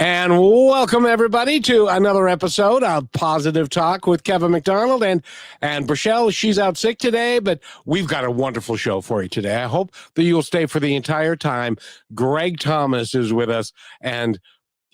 And welcome everybody to another episode of Positive Talk with Kevin McDonald and Brachelle. She's out sick today, but we've got a wonderful show for you today. I hope that you'll stay for the entire time. Greg Thomas is with us, and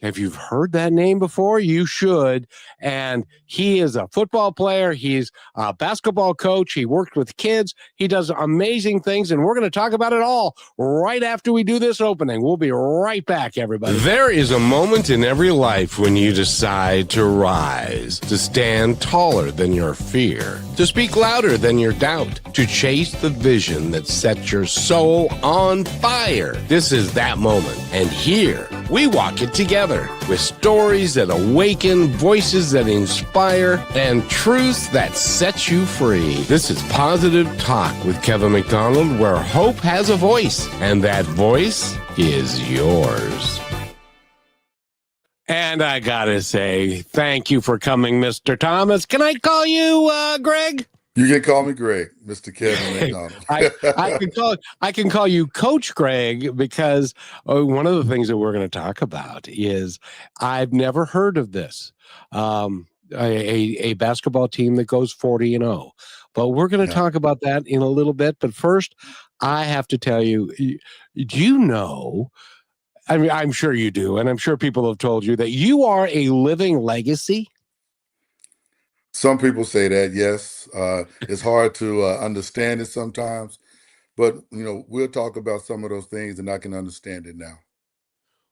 if you've heard that name before, you should. And he is a football player. He's a basketball coach. He worked with kids. He does amazing things. And we're going to talk about it all right after we do this opening. We'll be right back, everybody. There is a moment in every life when you decide to rise, to stand taller than your fear, to speak louder than your doubt, to chase the vision that sets your soul on fire. This is that moment. And here we walk it together with stories that awaken, voices that inspire, and truths that set you free. This is Positive Talk with Kevin McDonald, where hope has a voice, and that voice is yours. And I gotta say, thank you for coming, Mr. Thomas. Can I call you Greg? You can call me Greg, Mr. Kevin McDonald. I can call you Coach Greg because one of the things that we're going to talk about is I've never heard of this. A basketball team that goes 40-0. But we're going to talk about that in a little bit. But first, I have to tell you, do you know, I mean, I'm sure you do, and I'm sure people have told you that you are a living legacy? Some people say that, yes. It's hard to understand it sometimes, but we'll talk about some of those things, and I can understand it now.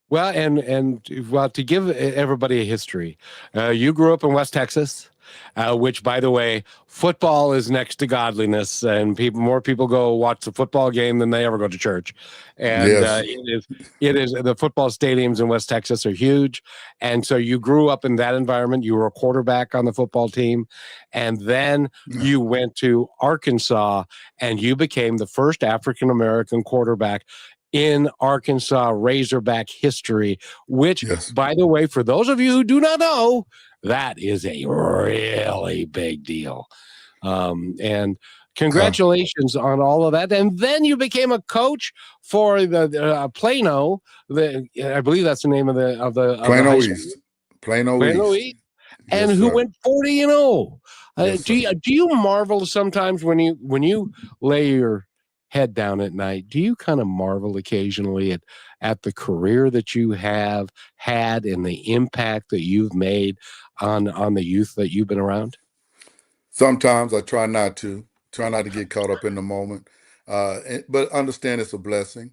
Well, and well, to give everybody a history, you grew up in West Texas, which, by the way, football is next to godliness, and more people go watch the football game than they ever go to church. And Yes. it is the football stadiums in West Texas are huge, and so you grew up in that environment. You were a quarterback on the football team, and then you went to Arkansas, and you became the first African American quarterback in Arkansas Razorback history, which, by the way, for those of you who do not know, that is a really big deal. And congratulations on all of that. And then you became a coach for the Plano. I believe that's the name of the Plano East. Plano East. And Yes, who sir. went 40-0. Yes, do you marvel sometimes when you lay your head down at night? Do you kind of marvel occasionally at the career that you have had and the impact that you've made on the youth that you've been around? Sometimes I try not to get caught up in the moment, but understand it's a blessing.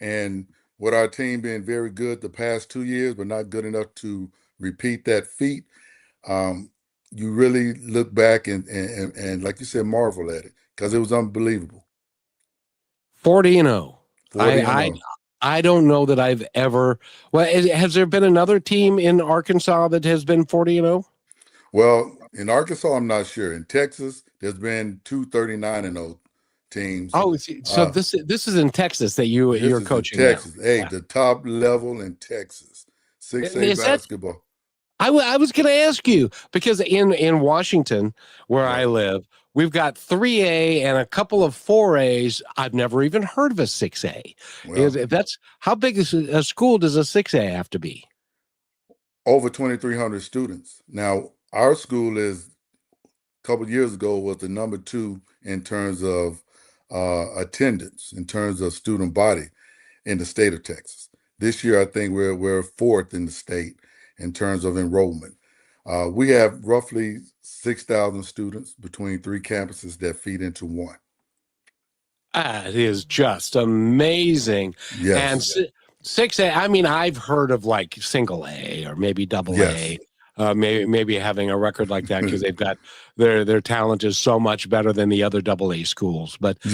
And with our team being very good the past 2 years, but not good enough to repeat that feat, you really look back and like you said, marvel at it because it was unbelievable. 40-0. 40-0. I don't know that I've ever. Well, has there been another team in Arkansas that has been 40-0? Well, in Arkansas, I'm not sure. In Texas, there's been two 39-0 teams. Oh, so this is in Texas that you're coaching in Texas. now. Hey, the top level in Texas, 6A basketball. I was going to ask you because in Washington, where I live, we've got 3A and a couple of 4As. I've never even heard of a 6A. Well, That's how big a school does a 6A have to be? Over 2,300 students. Now, our school is a couple of years ago was the number 2 in terms of attendance, in terms of student body in the state of Texas. This year, I think we're 4th in the state in terms of enrollment. We have roughly 6,000 students between 3 campuses that feed into one. That is just amazing. Yes. And 6A, I mean, I've heard of like single A or maybe double A. Maybe having a record like that because they've got their talent is so much better than the other AA schools. But a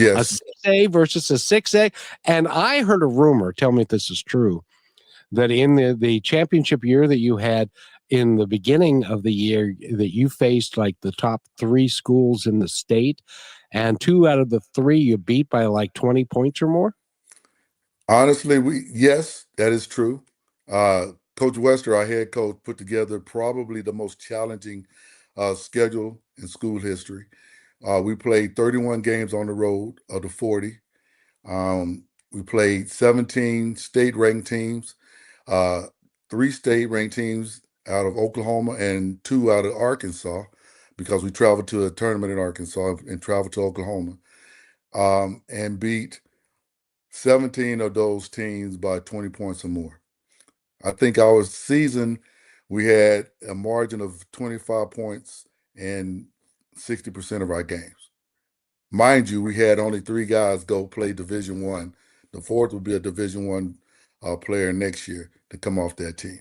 6A versus a 6A, and I heard a rumor. Tell me if this is true. That in the championship year that you had in the beginning of the year, that you faced like the top 3 schools in the state, and 2 out of the 3 you beat by like 20 points or more. Honestly, yes, that is true. Coach Wester, our head coach, put together probably the most challenging schedule in school history. We played 31 games on the road of the 40. We played 17 state-ranked teams. 3 state-ranked teams out of Oklahoma and 2 out of Arkansas, because we traveled to a tournament in Arkansas and traveled to Oklahoma, and beat 17 of those teams by 20 points or more. I think our season, we had a margin of 25 points in 60% of our games. Mind you, we had only 3 guys go play Division One. The fourth would be a Division One player next year to come off that team.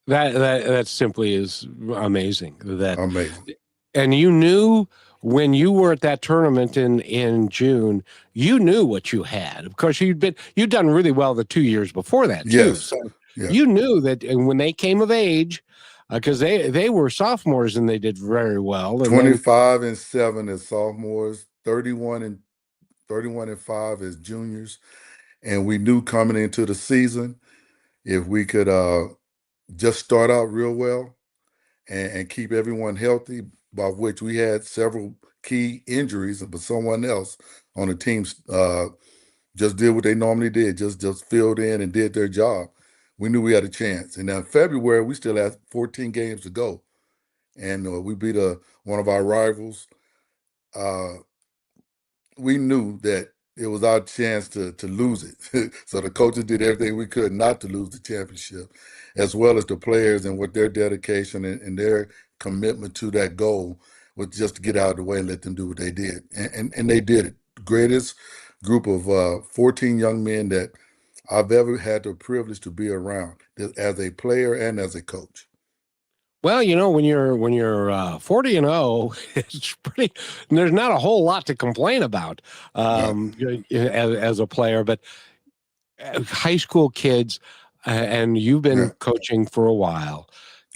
That simply is amazing. Amazing. And you knew when you were at that tournament in June, you knew what you had. Of course, you'd done really well the 2 years before that too. Yes. So Yeah. you knew that, and when they came of age, because they were sophomores and they did very well. And 25-7 as sophomores, 31-5 as juniors, and we knew coming into the season, if we could just start out real well and keep everyone healthy, by which we had several key injuries, but someone else on the team just did what they normally did, just filled in and did their job. We knew we had a chance. And in February, we still had 14 games to go, and we beat one of our rivals. We knew that it was our chance to lose it. So the coaches did everything we could not to lose the championship, as well as the players and with their dedication and their commitment to that goal was just to get out of the way and let them do what they did. And they did it. Greatest group of 14 young men that I've ever had the privilege to be around as a player and as a coach. well, when you're 40-0, it's pretty. There's not a whole lot to complain about as a player, but high school kids, and you've been coaching for a while.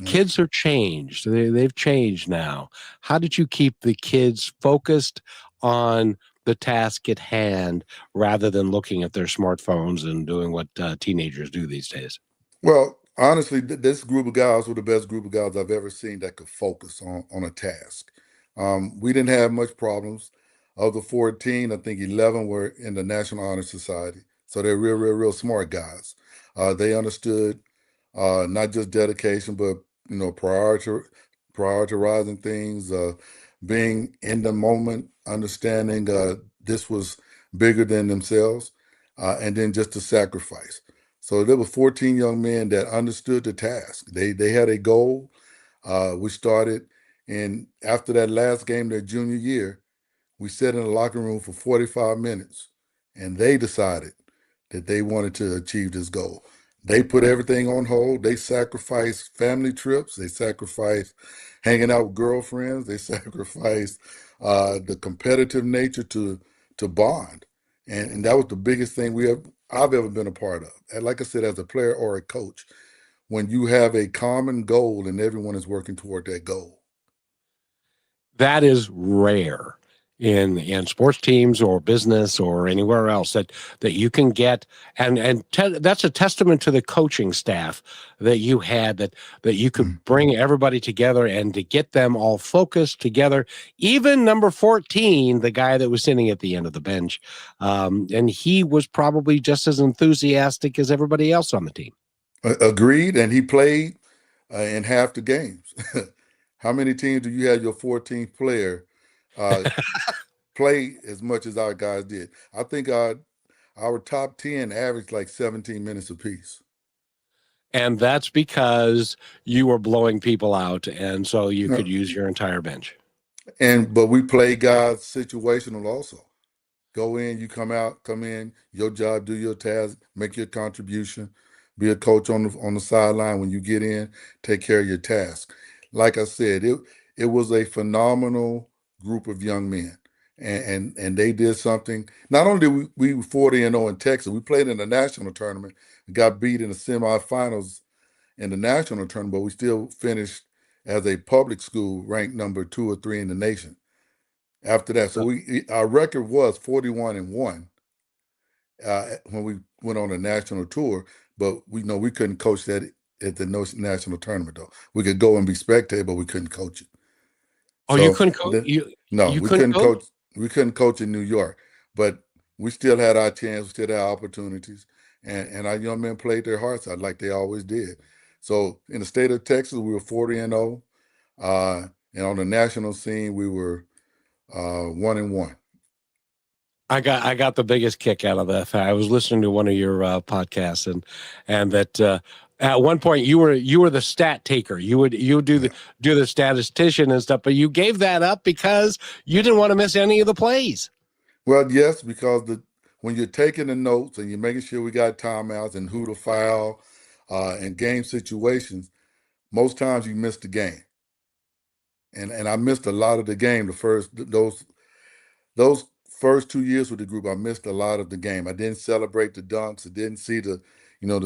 Kids are changed. They've changed now. How did you keep the kids focused on the task at hand rather than looking at their smartphones and doing what teenagers do these days? Well, honestly, this group of guys were the best group of guys I've ever seen that could focus on a task. We didn't have much problems. Of the 14, I think 11 were in the National Honor Society. So they're real smart guys. They understood not just dedication, but prioritizing things, being in the moment, understanding this was bigger than themselves, and then just the sacrifice. So there were 14 young men that understood the task. They had a goal. We started, and after that last game, their junior year, we sat in the locker room for 45 minutes, and they decided that they wanted to achieve this goal. They put everything on hold. They sacrificed family trips. They sacrificed hanging out with girlfriends. They sacrificed the competitive nature to bond, and that was the biggest thing I've ever been a part of. And like I said, as a player or a coach, when you have a common goal and everyone is working toward that goal. That is rare in sports teams or business or anywhere else that you can get, and that's a testament to the coaching staff that you had, that you could bring everybody together and to get them all focused together. Even number 14, the guy that was sitting at the end of the bench, and he was probably just as enthusiastic as everybody else on the team. Agreed, and he played in half the games. How many teams do you have your 14th player play as much as our guys did? I think our top 10 averaged like 17 minutes apiece. And that's because you were blowing people out, and so you could use your entire bench. But we play guys situational also. Go in, you come out, come in, your job, do your task, make your contribution, be a coach on the sideline. When you get in, take care of your task. Like I said, it was a phenomenal group of young men. And they did something. Not only did we 40-0 in Texas, we played in the national tournament, got beat in the semifinals in the national tournament, but we still finished as a public school ranked number 2 or 3 in the nation after that. So our record was 41-1 when we went on a national tour, but we know we couldn't coach that at the national tournament though. We could go and be spectator, but we couldn't coach it. Oh, you couldn't coach? No, you we couldn't couldn't coach. We couldn't coach in New York, but we still had our chance. We still had opportunities, and our young men played their hearts out like they always did. So in the state of Texas, we were 40-0, and on the national scene, we were 1-1. I got the biggest kick out of that. I was listening to one of your podcasts, and that at one point you were the stat taker. You would Yeah. do the statistician and stuff, but you gave that up because you didn't want to miss any of the plays. Well, yes, because when you're taking the notes and you're making sure we got timeouts and who to foul, and game situations, most times you miss the game. And I missed a lot of the game. Those first 2 years with the group, I missed a lot of the game. I didn't celebrate the dunks. I didn't see the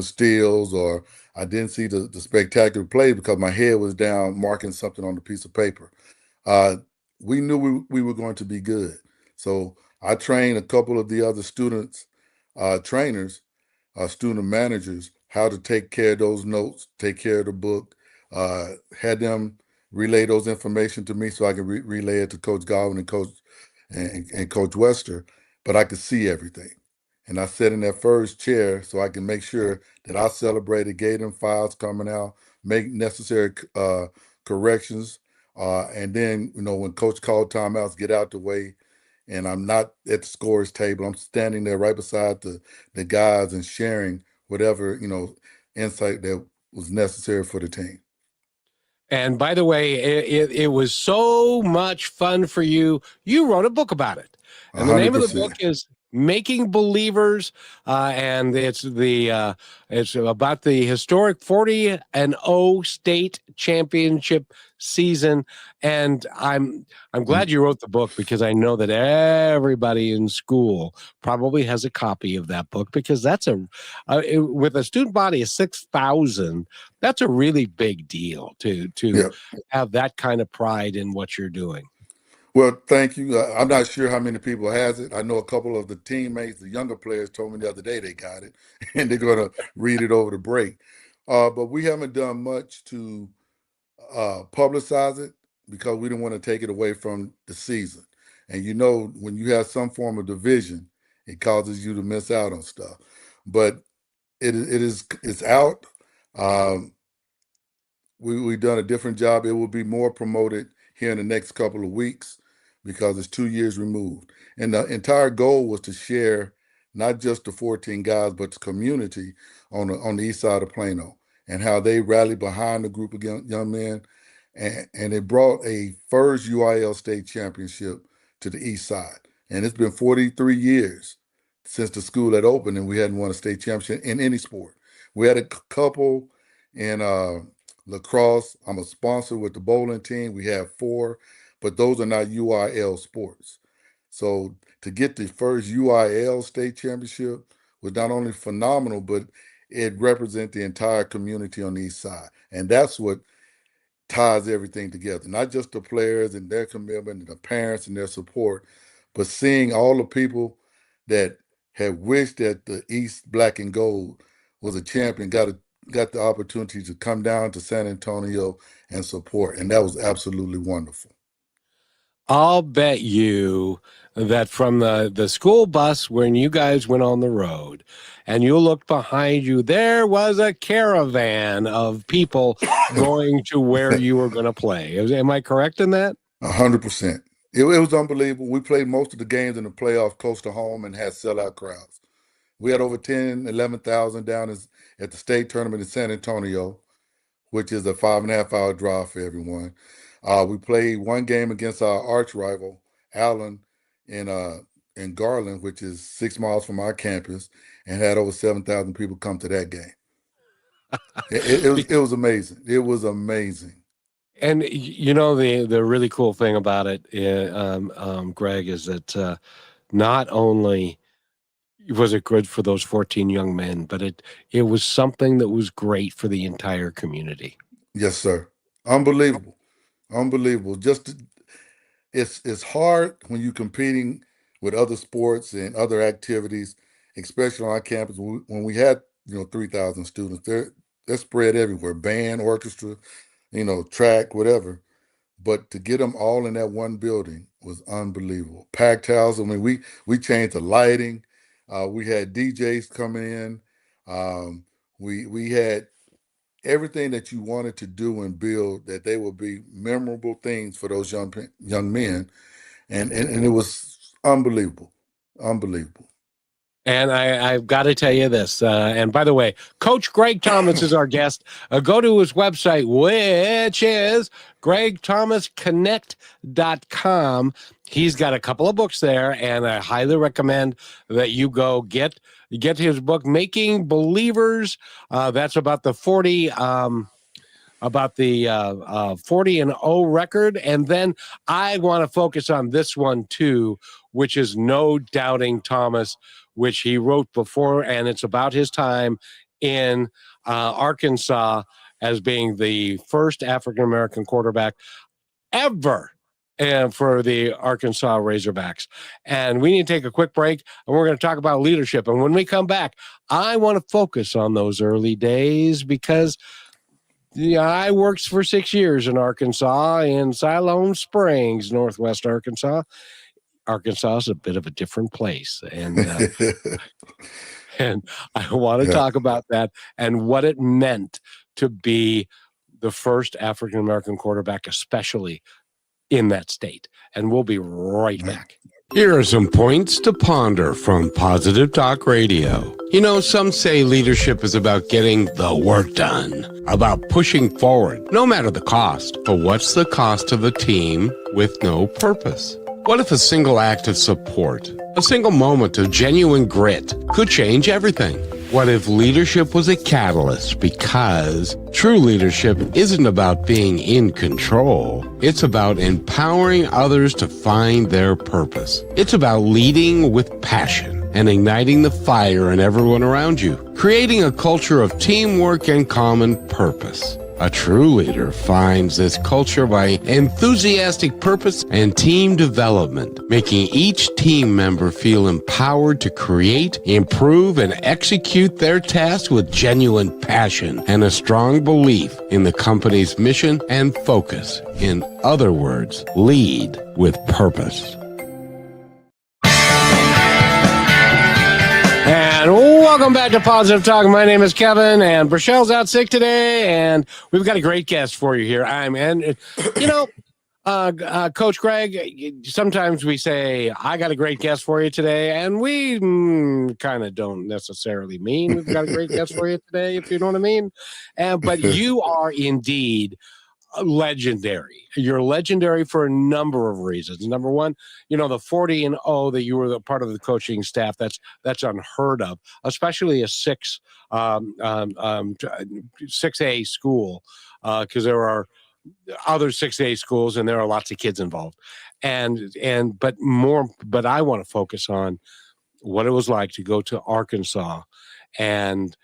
steals, or I didn't see the spectacular play because my head was down marking something on the piece of paper. Uh, we knew we were going to be good. So I trained a couple of the other students, trainers, student managers, how to take care of those notes, take care of the book, had them relay those information to me so I could relay it to Coach Godwin and Coach Wester, but I could see everything. And I sat in that first chair so I can make sure that I celebrated, gave them files coming out, make necessary corrections, and then when Coach called timeouts, get out the way. And I'm not at the scorer's table. I'm standing there right beside the guys and sharing whatever insight that was necessary for the team. And by the way, it was so much fun for you. You wrote a book about it. A And the hundred name of the book percent. is Making Believers. And it's about the historic 40-0 state championship season. And I'm glad you wrote the book, because I know that everybody in school probably has a copy of that book, because with a student body of 6,000, that's a really big deal to Yeah. have that kind of pride in what you're doing. Well, thank you. I'm not sure how many people has it. I know a couple of the teammates, the younger players, told me the other day they got it, and they're going to read it over the break. But we haven't done much to publicize it because we didn't want to take it away from the season. And when you have some form of division, it causes you to miss out on stuff. But it's out. Um, we've done a different job. It will be more promoted here in the next couple of weeks because it's 2 years removed. And the entire goal was to share not just the 14 guys, but the community on the east side of Plano, and how they rallied behind the group of young men. And it brought a first UIL state championship to the east side. And it's been 43 years since the school had opened, and we hadn't won a state championship in any sport. We had a couple in lacrosse. I'm a sponsor with the bowling team. We have four, but those are not UIL sports. So to get the first UIL state championship was not only phenomenal, but it represents the entire community on the east side. And that's what ties everything together. Not just the players and their commitment and the parents and their support, but seeing all the people that had wished that the East Black and Gold was a champion, got the opportunity to come down to San Antonio and support. And that was absolutely wonderful. I'll bet you that from the school bus when you guys went on the road and you looked behind you, there was a caravan of people going to where you were going to play. Am I correct in that? 100%. It was unbelievable. We played most of the games in the playoffs close to home and had sellout crowds. We had over 10, 11,000 down at the state tournament in San Antonio, which is a 5.5 hour drive for everyone. We played one game against our arch rival, Allen, in in Garland, which is 6 miles from our campus, and had over 7,000 people come to that game. It was amazing. It was amazing. And the really cool thing about it, Greg, is that not only was it good for those 14 young men, but it was something that was great for the entire community. Yes, sir. Unbelievable. Unbelievable. It's hard when you're competing with other sports and other activities, especially on our campus. When we had 3,000 students, they're spread everywhere, band, orchestra, track, whatever. But to get them all in that one building was unbelievable. Packed house. I mean, we changed the lighting. We had DJs coming in. We had everything that you wanted to do and build, that they would be memorable things for those young men, and it was unbelievable, unbelievable. And I've got to tell you this. And by the way, Coach Greg Thomas is our guest. Go to his website, which is gregthomasconnect.com. He's got a couple of books there, and I highly recommend that you go get his book, Making Believers. That's about the 40. About the 40-0 record. And then I want to focus on this one too, which is No Doubting Thomas, which he wrote before, and it's about his time in Arkansas as being the first African-American quarterback ever and for the Arkansas Razorbacks. And we need to take a quick break, and we're going to talk about leadership. And when we come back, I want to focus on those early days because I worked for 6 years in Arkansas, in Siloam Springs, Northwest Arkansas. Arkansas is a bit of a different place, and and I want to talk about that and what it meant to be the first African American quarterback, especially in that state. And we'll be right back. Here are some points to ponder from Positive Talk Radio. You know, some say leadership is about getting the work done, about pushing forward, no matter the cost. But what's the cost of a team with no purpose? What if a single act of support, a single moment of genuine grit could change everything? What if leadership was a catalyst? Because true leadership isn't about being in control. It's about empowering others to find their purpose. It's about leading with passion and igniting the fire in everyone around you, creating a culture of teamwork and common purpose. A true leader finds this culture by enthusiastic purpose and team development, making each team member feel empowered to create, improve, and execute their tasks with genuine passion and a strong belief in the company's mission and focus. In other words, lead with purpose. And welcome back to Positive Talk. My name is Kevin, and Brachelle's out sick today, and we've got a great guest for you here. Coach Greg, sometimes we say, I got a great guest for you today, and we kind of don't necessarily mean we've got a great guest for you today, if you know what I mean. But you are indeed legendary. You're legendary for a number of reasons. Number one, the 40-0 that you were the part of the coaching staff. That's unheard of, especially a 6A school, because there are other 6A schools and there are lots of kids involved. But I want to focus on what it was like to go to Arkansas, and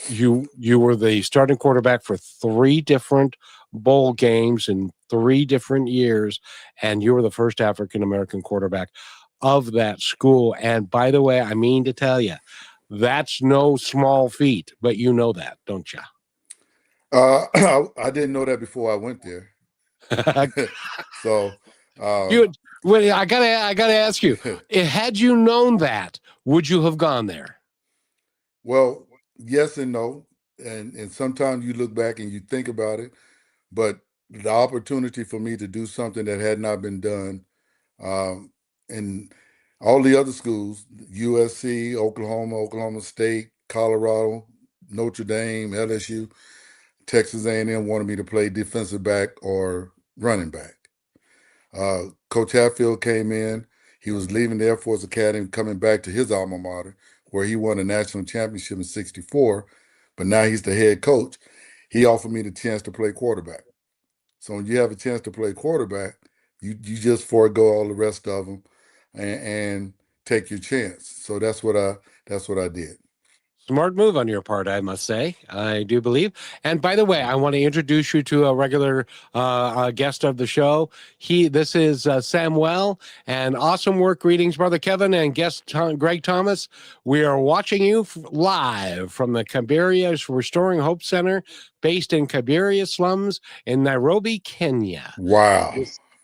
you were the starting quarterback for 3 different bowl games in 3 different years, and you were the first African-American quarterback of that school. And by the way, I mean to tell you, that's no small feat, but you know that, don't you? I didn't know that before I went there. So I gotta ask you, had you known that, would you have gone there? Well, yes and no. And sometimes you look back and you think about it, but the opportunity for me to do something that had not been done, in all the other schools, USC, Oklahoma State, Colorado, Notre Dame, LSU, Texas A&M wanted me to play defensive back or running back. Coach Hatfield came in. He was leaving the Air Force Academy, coming back to his alma mater, where he won a national championship in '64, but now he's the head coach. He offered me the chance to play quarterback. So when you have a chance to play quarterback, you just forego all the rest of them and take your chance. So that's what I did. Smart move on your part, I must say. I do believe. And by the way, I want to introduce you to a regular guest of the show. This is Samuel, and awesome work. Greetings, Brother Kevin and guest Greg Thomas. We are watching you live from the Kabiria Restoring Hope Center, based in Kabiria slums in Nairobi, Kenya. Wow.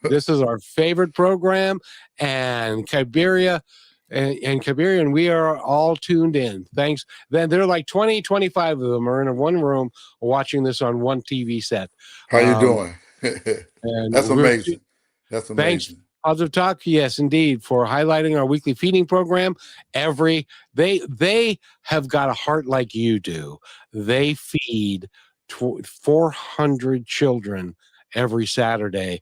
This is our favorite program, and Kabiria and Kabir, and we are all tuned in. Thanks. Then there are like 20, 25 of them are in one room watching this on one TV set. How you Um, doing? and That's we're amazing. That's Thanks, amazing. Positive Talk. Yes, indeed, for highlighting our weekly feeding program. They have got a heart like you do. They feed 400 children every Saturday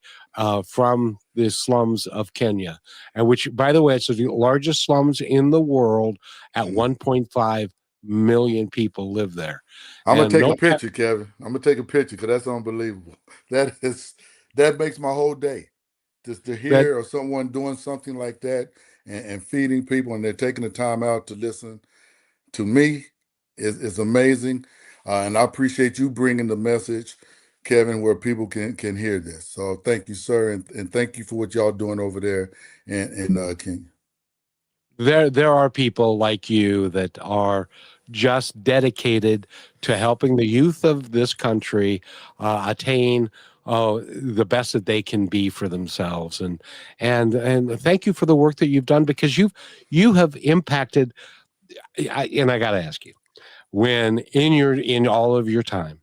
from the slums of Kenya, and which, by the way, it's the largest slums in the world. At Mhm. 1.5 million people live there, I'm gonna and take a no. picture, Kevin. I'm gonna take a picture because that's unbelievable. That makes my whole day. Just to That hear of someone doing something like that and feeding people, and they're taking the time out to listen to me is amazing. And I appreciate you bringing the message, Kevin, where people can hear this. So thank you, sir, and thank you for what y'all doing over there in Kenya. there are people like you that are just dedicated to helping the youth of this country attain the best that they can be for themselves, and thank you for the work that you've done, because you have impacted. And I got to ask you, when in all of your time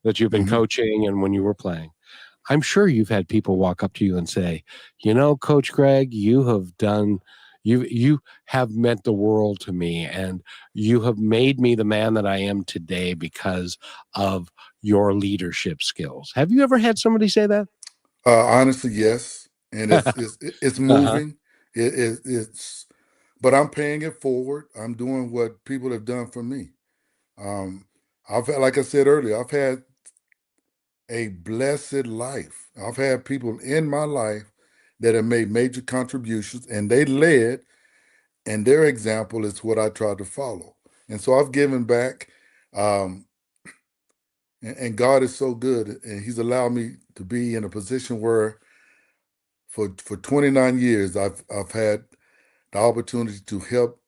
that you've been Hmm. coaching and when you were playing, I'm sure you've had people walk up to you and say, Coach Greg, you have meant the world to me, and you have made me the man that I am today because of your leadership skills." Have you ever had somebody say that? Honestly, yes, and it's Uh-huh. moving. It's but I'm paying it forward. I'm doing what people have done for me. Um, I've had, like I said earlier, I've had a blessed life. I've had people in my life that have made major contributions, and they led, and their example is what I try to follow. And so I've given back, um, and God is so good, and He's allowed me to be in a position where, for 29 years, I've had the opportunity to help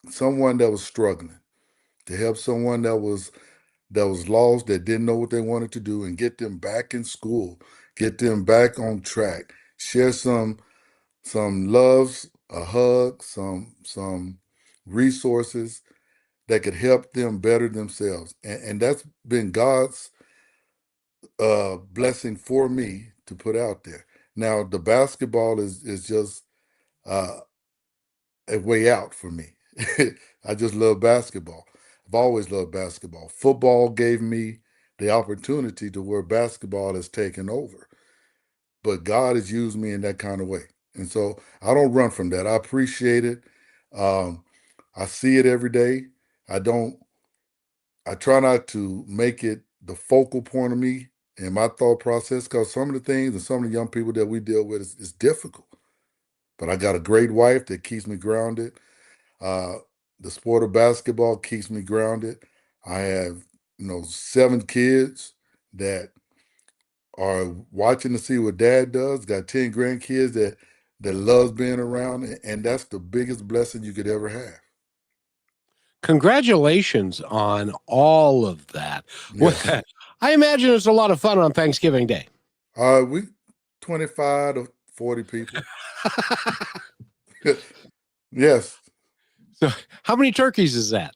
someone that was struggling, to help someone that was lost, that didn't know what they wanted to do, and get them back in school, get them back on track, share some loves, a hug, some resources that could help them better themselves, and that's been God's blessing for me to put out there. Now the basketball is just uh, a way out for me. I just love basketball. I've always loved basketball. Football gave me the opportunity to where basketball has taken over. But God has used me in that kind of way. And so I don't run from that. I appreciate it. Um, I see it every day. I don't, I try not to make it the focal point of me and my thought process, because some of the things and some of the young people that we deal with is difficult. But I got a great wife that keeps me grounded. Uh, the sport of basketball keeps me grounded. I have, 7 kids that are watching to see what dad does. Got 10 grandkids that loves being around, and that's the biggest blessing you could ever have. Congratulations on all of that. Yes. I imagine it's a lot of fun on Thanksgiving Day. We 25 to 40 people. Yes. So, how many turkeys is that?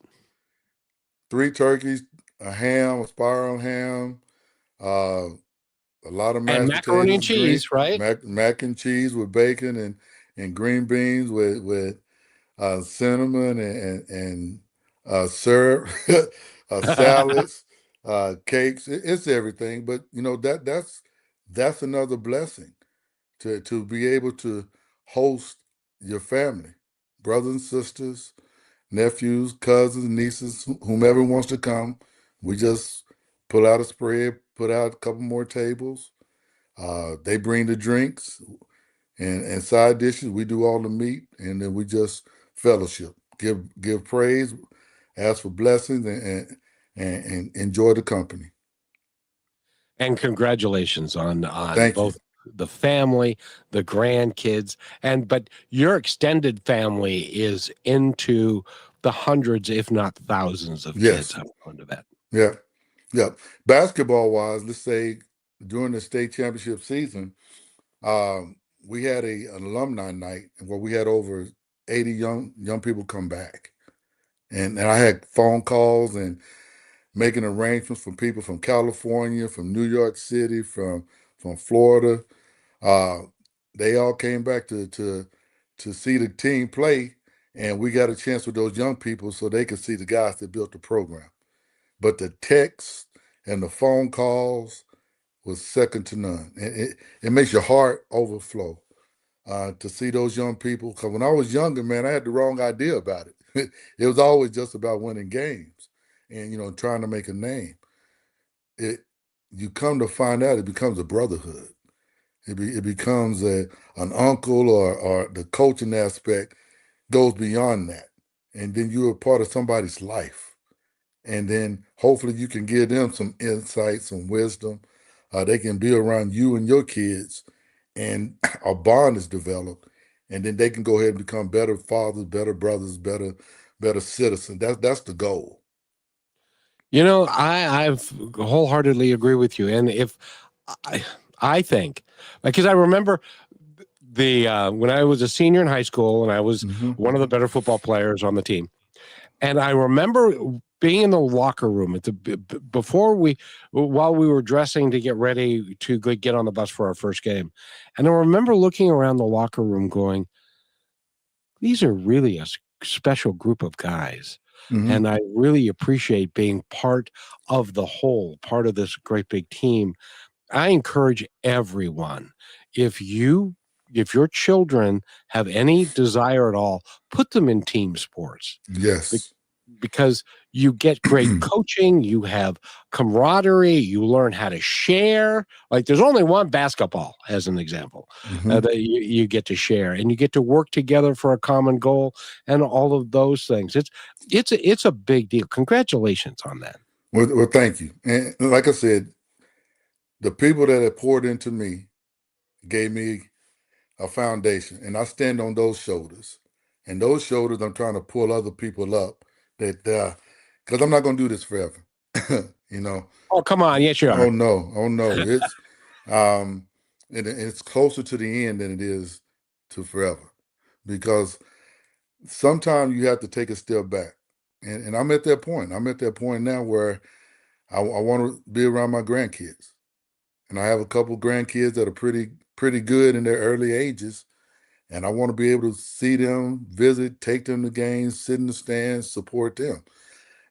3 turkeys, a ham, a spiral ham, uh, a lot of And mashed macaroni and potatoes, cheese, right? mac and cheese with bacon and green beans with cinnamon and syrup, salads, cakes. It's everything. But that's another blessing to be able to host your family, brothers and sisters, nephews, cousins, nieces, whomever wants to come. We just pull out a spread, put out a couple more tables. They bring the drinks and side dishes. We do all the meat, and then we just fellowship, give praise, ask for blessings, and enjoy the company. And congratulations on Thank you. both the family, the grandkids, and but your extended family is into the hundreds, if not thousands, of kids. Yes. I'm going to bet. Yeah. Yeah. Basketball wise, let's say during the state championship season, um, we had an alumni night where we had over 80 young people come back. And I had phone calls and making arrangements from people from California, from New York City, from Florida. Uh, they all came back to see the team play, and we got a chance with those young people so they could see the guys that built the program. But the texts and the phone calls was second to none. It makes your heart overflow to see those young people. Because when I was younger, man, I had the wrong idea about it. It was always just about winning games and trying to make a name. It You come to find out it becomes a brotherhood. It becomes an uncle or the coaching aspect goes beyond that, and then you're a part of somebody's life, and then hopefully you can give them some insight, some wisdom. They can be around you and your kids, and a bond is developed, and then they can go ahead and become better fathers, better brothers, better citizens. That's the goal. I've wholeheartedly agree with you. And if I, I think, because I remember the when I was a senior in high school and I was Hmm. one of the better football players on the team, and I remember being in the locker room before while we were dressing to get ready to get on the bus for our first game, and I remember looking around the locker room going, these are really a special group of guys. Hmm. And I really appreciate being part of the whole, part of this great big team. I encourage everyone, if you if your children have any desire at all, put them in team sports Yes. because you get great coaching, you have camaraderie, you learn how to share. Like there's only one basketball, as an example, Hmm. that you get to share, and you get to work together for a common goal, and all of those things. It's a big deal. Congratulations on that. Well, thank you. And like I said, the people that have poured into me gave me a foundation, and I stand on those shoulders. And those shoulders, I'm trying to pull other people up that, because I'm not going to do this forever. you know, Oh, come on, yes you oh are. no, oh no, um, it's closer to the end than it is to forever, because sometimes you have to take a step back, and I'm at that point. I'm at that point now where I want to be around my grandkids, and I have a couple grandkids that are pretty good in their early ages, and I want to be able to see them, visit, take them to games, sit in the stands, support them.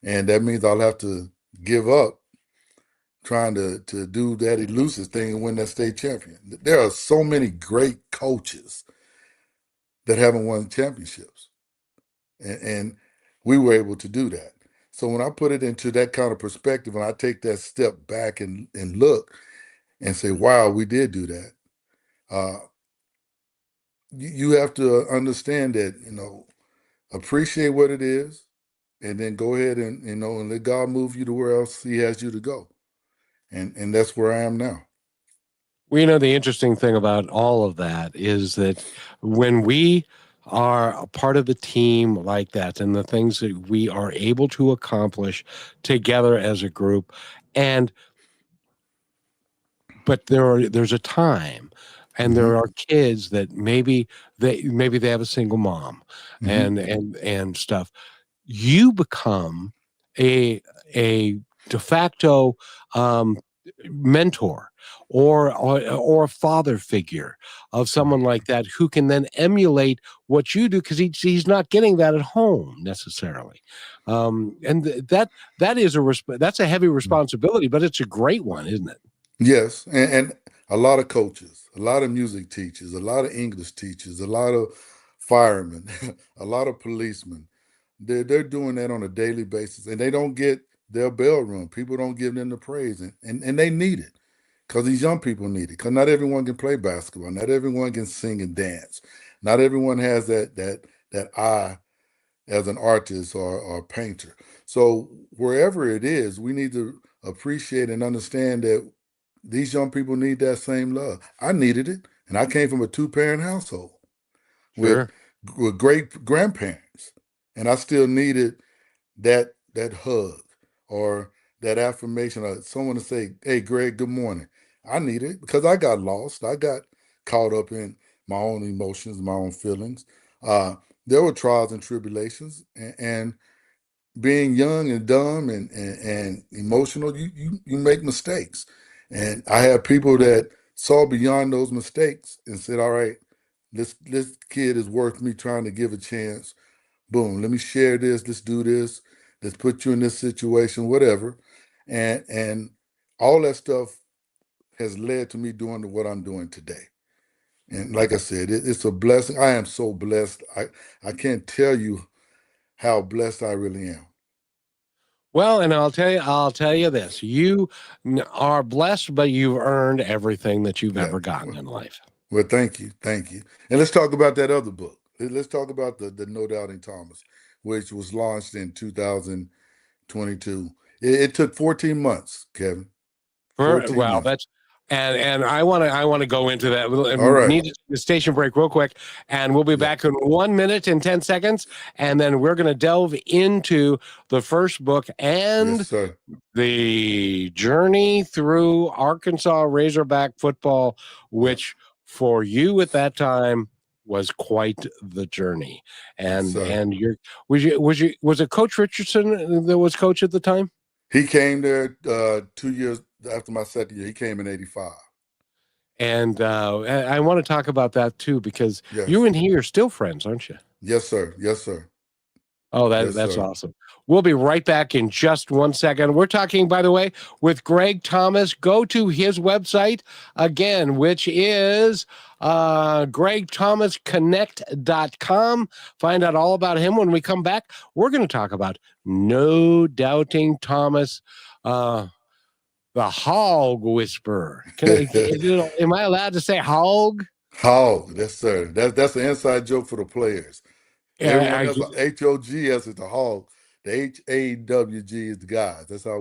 And that means I'll have to give up trying to do that elusive thing and win that state champion. There are so many great coaches that haven't won championships, and we were able to do that. So when I put it into that kind of perspective, and I take that step back and look and say, "Wow, we did do that." Uh, you have to understand that appreciate what it is, and then go ahead and and let God move you to where else He has you to go, and that's where I am now. Well, the interesting thing about all of that is that when we are a part of the team like that and the things that we are able to accomplish together as a group, and but there's a time, and Hmm. there are kids that maybe they have a single mom Hmm. and stuff. You become a a de facto um, mentor or a father figure of someone like that who can then emulate what you do because he's not getting that at home necessarily. And that is that's a heavy responsibility, but it's a great one, isn't it? Yes, and a lot of coaches, a lot of music teachers, a lot of English teachers, a lot of firemen, a lot of policemen. They're doing that on a daily basis, and they don't get their bell rung. People don't give them the praise, and they need it because these young people need it. Because not everyone can play basketball, not everyone can sing and dance, not everyone has that eye as an artist or painter. So wherever it is, we need to appreciate and understand that these young people need that same love. I needed it, and I came from a two-parent household with Sure. with great grandparents, and I still needed that hug or that affirmation or someone to say, "Hey, Greg, good morning." I needed it because I got lost. I got caught up in my own emotions, my own feelings. Uh, there were trials and tribulations, and being young and dumb and emotional, you make mistakes. And I have people that saw beyond those mistakes and said, all right, this kid is worth me trying to give a chance. Boom, let me share this, let's do this, let's put you in this situation, whatever. And all that stuff has led to me doing what I'm doing today. And like I said, it's a blessing. I am so blessed. I can't tell you how blessed I really am. Well, and I'll tell you this: you are blessed, but you've earned everything that you've Yeah. ever gotten in life. Well, thank you. And let's talk about that other book. Let's talk about the No Doubting Thomas, which was launched in 2022. It took 14 months, Kevin. 14 Well, months. that's and I want to go into that. All right. Need the station break real quick, and we'll be Yeah. back in 1 minute and 10 seconds, and then we're going to delve into the first book Yes, and sir. the journey through Arkansas Razorback football, Yeah. which for you at that time was quite the journey. Yes, And sir. was it Coach Richardson that was coach at the time? He came there 2 years after my second year. He came in '85. And I want to talk about that too, because you Yes. and he are still friends, aren't you? Yes, sir. Yes, sir. Oh, Yes, that's sir. awesome. We'll be right back in just 1 second. We're talking, by the way, with Greg Thomas. Go to his website again, which is gregthomasconnect.com. Find out all about him. When we come back, we're going to talk about No Doubting Thomas, the Hog Whisperer. Am I allowed to say hog? Hog. Yes, sir. That's an inside joke for the players. Yeah, Everyone else, HOGS is the hog. The HAWG is the guys. That's how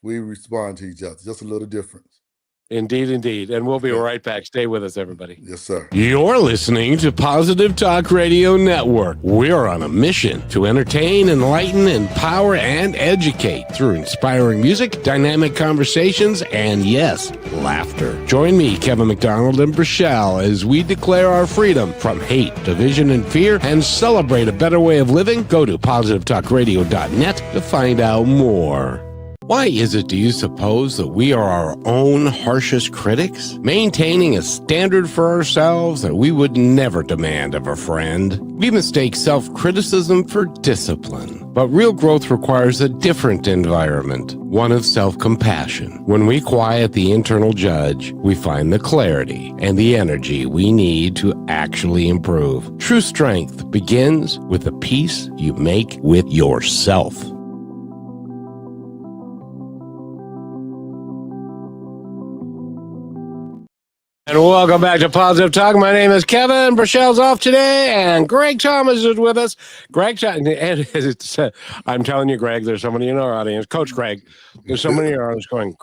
we respond to each other. Just a little difference. indeed, indeed. And we'll be right back. Stay with us, everybody. Yes, sir. You're listening to Positive Talk Radio Network. We're on a mission to entertain, enlighten, empower, and educate through inspiring music, dynamic conversations, and yes, laughter. Join me, Kevin McDonald, and Brashell as we declare our freedom from hate, division, and fear and celebrate a better way of living. Go to positivetalkradio.net to find out more. Why is it, do you suppose, that we are our own harshest critics, maintaining a standard for ourselves that we would never demand of a friend? We mistake self-criticism for discipline, but real growth requires a different environment, one of self-compassion. When we quiet the internal judge, we find the clarity and the energy we need to actually improve. True strength begins with the peace you make with yourself. And welcome back to Positive Talk. My name is Kevin. Brachelle's off today, and Greg Thomas is with us. I'm telling you, Greg, there's somebody in our audience, Coach Greg. There's somebody in our audience going,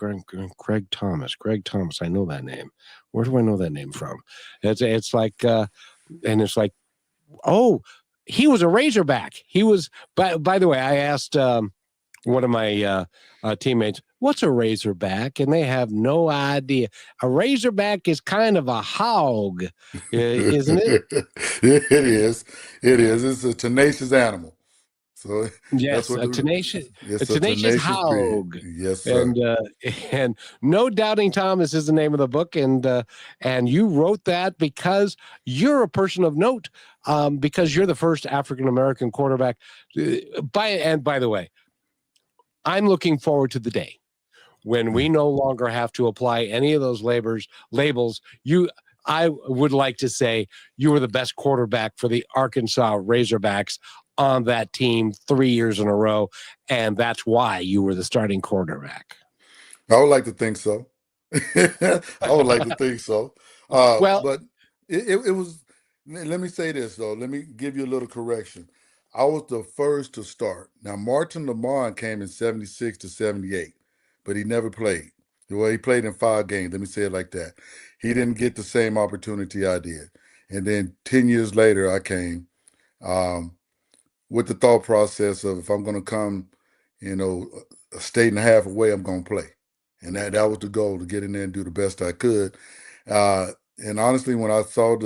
Greg Thomas. Greg Thomas. I know that name. Where do I know that name from? It's like, and it's like, oh, he was a Razorback. He was. By the way, I asked one of my teammates, what's a Razorback? And they have no idea. A Razorback is kind of a hog, isn't it? It is. It is. It's a tenacious animal. So that's Yes, what a it's a tenacious tenacious pig. hog. Yes, sir. And No Doubting Thomas is the name of the book, and you wrote that because you're a person of note, because you're the first African American quarterback. By the way, I'm looking forward to the day when we no longer have to apply any of those labels. I would like to say you were the best quarterback for the Arkansas Razorbacks on that team 3 years in a row, and that's why you were the starting quarterback. I would like to think so. I would like to think so. Well, But it was, let me say this though. Let me give you a little correction. I was the first to start. Now, Martin Lamont came in 76 to 78, but he never played. Well, he played in 5 games. Let me say it like that. He didn't get the same opportunity I did. And then 10 years later, I came um, with the thought process of if I'm going to come, you know, a state and a half away, I'm going to play. And that was the goal, to get in there and do the best I could. And honestly, when I saw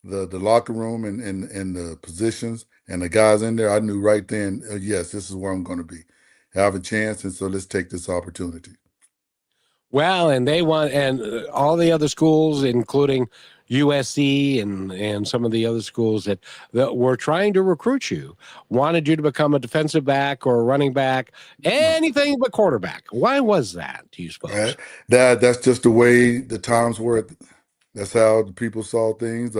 the locker room and the positions and the guys in there, I knew right then, yes, this is where I'm going to be. I have a chance, and so let's take this opportunity. Well, and they want, and all the other schools, including USC and some of the other schools that were trying to recruit you, wanted you to become a defensive back or a running back, anything but quarterback. Why was that, do you Uh, suppose? that's just the way the times were. That's how the people saw things.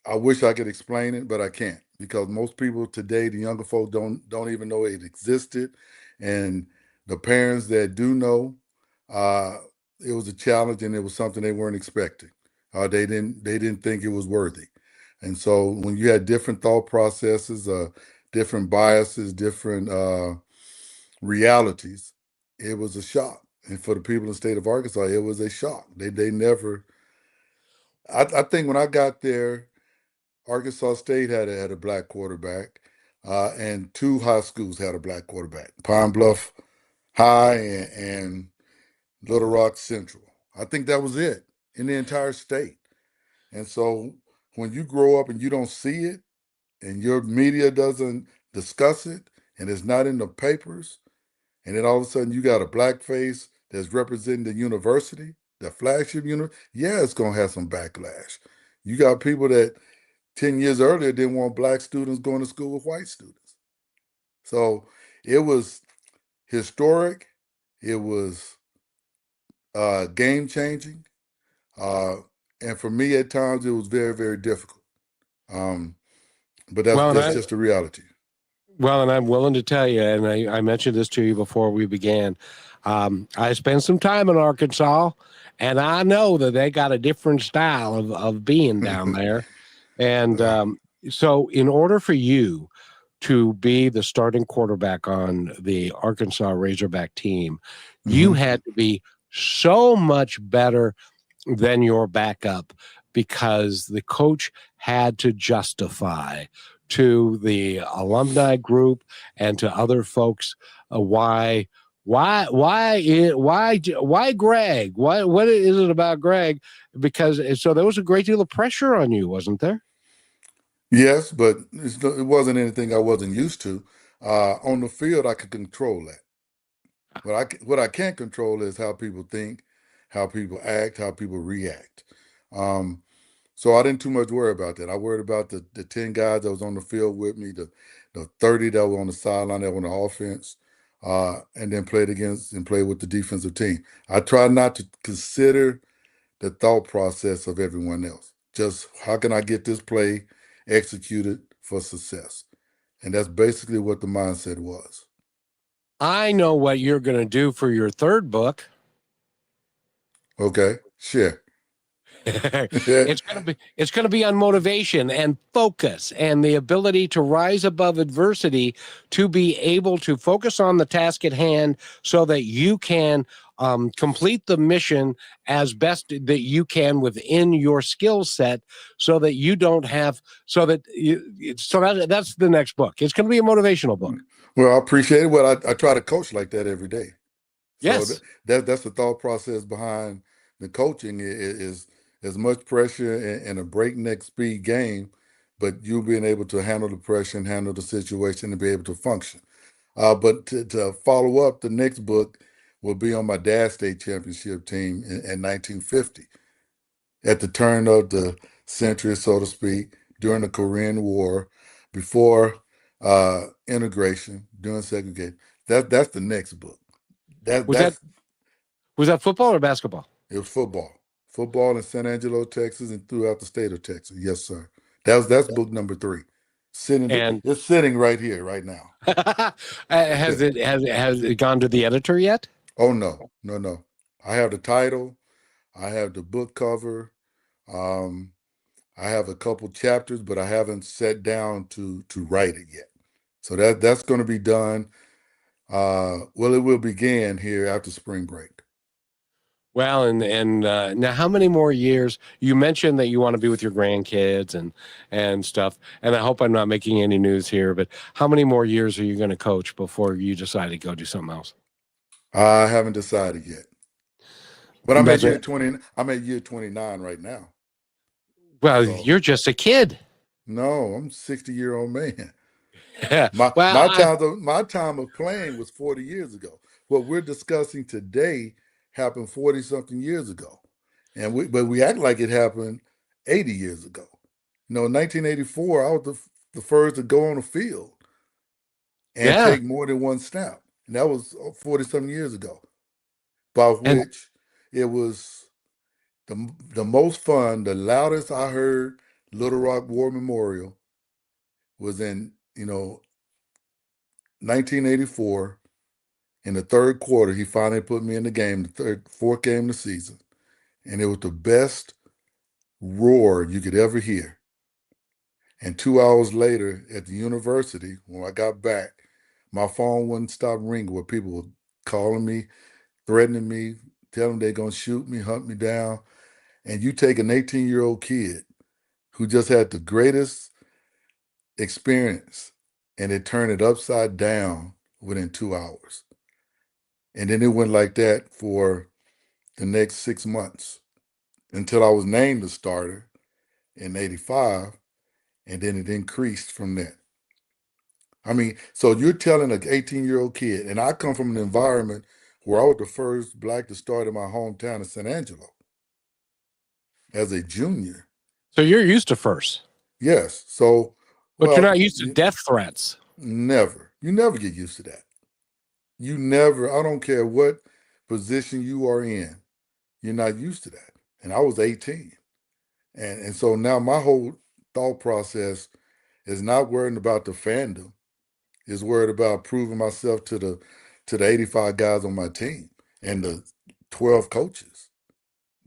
I wish I could explain it, but I can't because most people today, the younger folk, don't even know it existed, and the parents that do know, uh, it was a challenge and it was something they weren't expecting. They didn't think it was worthy, and so when you had different thought processes, different biases, different realities, it was a shock. And for the people in the state of Arkansas, it was a shock. They never. I think when I got there, Arkansas State had a black quarterback, and two high schools had a black quarterback: Pine Bluff High and Little Rock Central. I think that was it in the entire state. And so when you grow up and you don't see it, and your media doesn't discuss it, and it's not in the papers, and then all of a sudden you got a black face that's representing the university, the flagship university, yeah, it's gonna have some backlash. You got people that 10 years earlier didn't want black students going to school with white students. So it was historic. It was game changing. Uh, and for me, at times, it was very, very difficult. Um, but that's Well, and that's I, just the reality. well, and I'm willing to tell you, and I mentioned this to you before we began. I spent some time in Arkansas, and I know that they got a different style of being down there. And uh, so, in order for you to be the starting quarterback on the Arkansas Razorback team, you mhm. had to be so much better than your backup because the coach had to justify to the alumni group and to other folks why Greg, what is it about Greg, because so there was a great deal of pressure on you, wasn't there? Yes, but it wasn't anything I wasn't used to. On the field, I could control that. What I can't control is how people think, how people act, how people react. Um, So I didn't too much worry about that. I worried about the 10 guys that was on the field with me, the 30 that were on the sideline that were on the offense, and then played against and played with the defensive team. I tried not to consider the thought process of everyone else. Just how can I get this play executed for success? And that's basically what the mindset was. I know what you're going to do for your third book. Okay, share. It's going to be on motivation and focus and the ability to rise above adversity, to be able to focus on the task at hand so that you can complete the mission as best that you can within your skill set, so that you don't have so that that's the next book. It's going to be a motivational book. Well, I appreciate it. Well, I try to coach like that every day. So Yes. that's the thought process behind the coaching is as much pressure and a breakneck speed game, but you being able to handle the pressure and handle the situation and be able to function. But to follow up, the next book will be on my dad's state championship team in 1950, at the turn of the century, so to speak, during the Korean War, before integration, during segregation. That's the next book. That Was that that's was that football or basketball? It was football in San Angelo, Texas, and throughout the state of Texas. Yes, sir. That's book number 3. And It's sitting right here, right now. has it gone to the editor yet? Oh no, no, no. I have the title. I have the book cover. Um, I have a couple chapters, but I haven't sat down to write it yet. So that's going to be done. Well, it will begin here after spring break. Well, and now, how many more years? You mentioned that you want to be with your grandkids and stuff. And I hope I'm not making any news here, but how many more years are you going to coach before you decide to go do something else? I haven't decided yet, but That's it. I'm at year 29 right now. Well, So you're just a kid. no, I'm 60-year-old man. well, My time of playing was 40 years ago. What we're discussing today happened 40 something years ago. But we act like it happened 80 years ago. In 1984, I was the first to go on the field and yeah. take more than one snap. And that was 40 something years ago. By And which it was the most fun, the loudest I heard Little Rock War Memorial was in, 1984. In the third quarter, he finally put me in the game, fourth game of the season. And it was the best roar you could ever hear. And 2 hours later at the university, when I got back, my phone wouldn't stop ringing where people were calling me, threatening me, telling they're going to shoot me, hunt me down. And you take an 18-year-old kid who just had the greatest experience and it turned it upside down within 2 hours. And then it went like that for the next 6 months until I was named the starter in 85, and then it increased from there. I mean, so you're telling an 18-year-old kid, and I come from an environment where I was the first black to start in my hometown of San Angelo as a junior. so you're used to first, Yes. So, but you're well, not used to death threats. never. You never get used to that. You never, I don't care what position you are in, you're not used to that. And I was 18. And so now my whole thought process is not worrying about the fandom. Is worried about proving myself to the 85 guys on my team and the 12 coaches.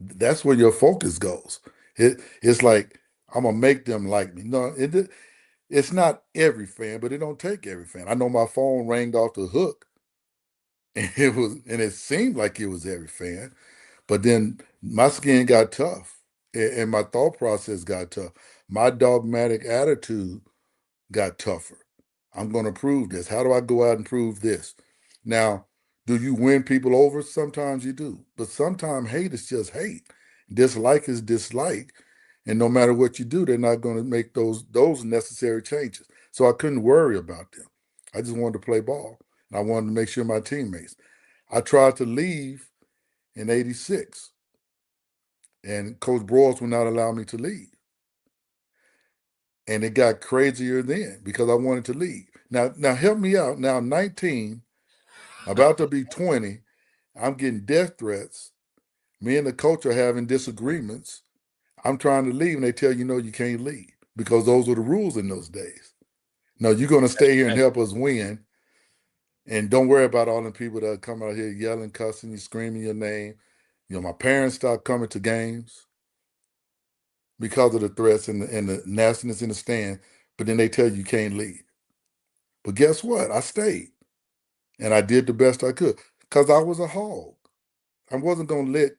That's where your focus goes. It's like I'm gonna make them like me. No, it's not every fan, but it don't take every fan. I know my phone rang off the hook, and it seemed like it was every fan, but then my skin got tough, and my thought process got tough. My dogmatic attitude got tougher. I'm going to prove this. How do I go out and prove this? Now, do you win people over? Sometimes you do, but sometimes hate is just hate. Dislike is dislike, and no matter what you do, they're not going to make those necessary changes. So I couldn't worry about them. I just wanted to play ball, and I wanted to make sure my teammates. I tried to leave in '86, and Coach Broyles would not allow me to leave. And it got crazier then because I wanted to leave. Now help me out. Now 19, about to be 20, I'm getting death threats. Me and the coach are having disagreements. I'm trying to leave, and they tell you no, you can't leave because those were the rules in those days. No, you're going to stay here and help us win, and don't worry about all the people that come out here yelling, cussing you, screaming your name. My parents stopped coming to games because of the threats and the nastiness in the stand. But then they tell you can't leave. But guess what? I stayed. And I did the best I could because I was a hog. I wasn't going to let